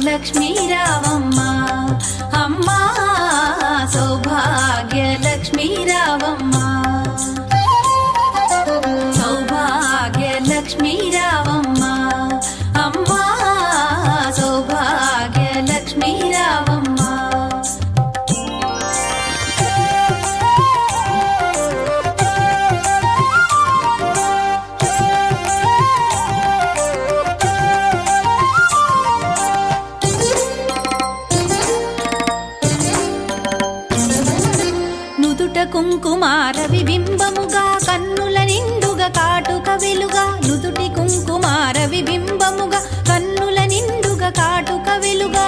లక్ష్మీ రావమ్మ అమ్మ సౌభాగ్య లక్ష్మీ రావమ్మ సౌభాగ్య లక్ష్మీ రావమ్మ అమ్మ సౌభాగ్య లక్ష్మీ రావమ్మ కుంకుమార విబింబముగా కన్నుల నిండుగా కాటుక వెలుగా నుదుటి కుంకుమార విబింబముగా కన్నుల నిండుగా కాటుక వెలుగా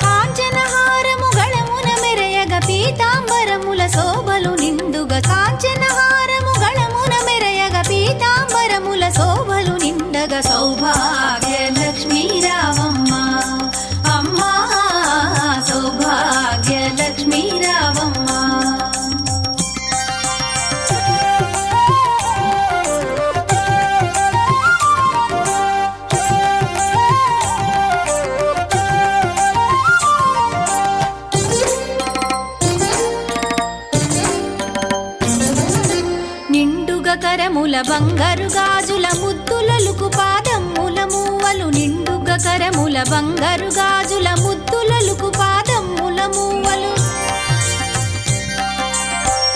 కాంచనహారము గళమున మెరయగ పీతాంబరముల శోభలు నిండుగా కాంచనహారము గళమున మెరయగ పీతాంబరముల శోభలు నిండగా సౌభాగ్య లక్ష్మీ రావమ్మ అమ్మ సౌభాగ్య లక్ష్మీ రావమ్మ నిండుగా కరముల బంగారు గాజుల ముద్దులలుకు పాదమ్ముల మూవలు నిండుగా కరముల బంగారు గాజుల ముద్దులలుకు పాదమ్ముల మూవలు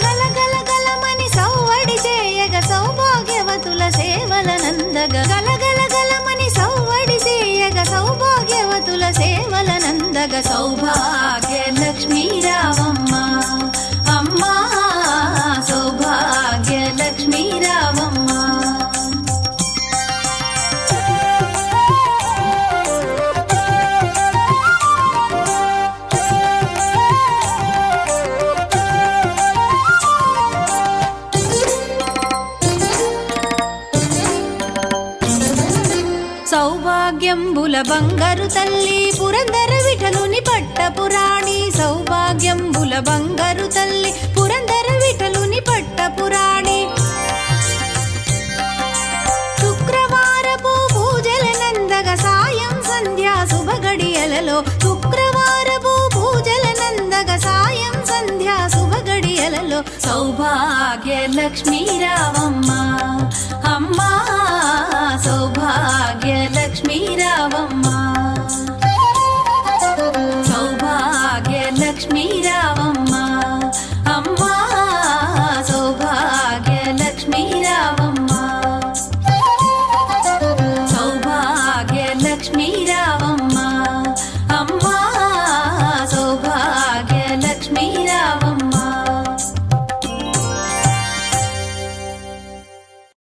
గలగలగలమని సౌవడి చేయగ సౌభాగ్యవతుల సేవల నందగ గలగలగలమని సౌవడి చేయగ సౌభాగ్యవతుల సేవల నందగ సౌభాగ్య లక్ష్మీ రావమ్మ అమ్మ సౌభాగ్య లక్ష్మీ రావమ్మ సౌభాగ్యంబుల బంగారు తల్లి పురందర విఠలుని పట్టపురాణి సౌభాగ్యంబుల బంగారు తల్లి పురందర విఠలుని పట్టపురాణి శుక్రవారపు పూజల నందగ సాయం సంధ్యా శుభగడియలలో శుక్రవారపు పూజల నందగ సాయం సంధ్యా శుభగడియలలో సౌభాగ్య లక్ష్మీ రావమ్మ అమ్మ సౌభాగ్య లక్ష్మీ రావమ్మ సౌభాగ్య లక్ష్మీ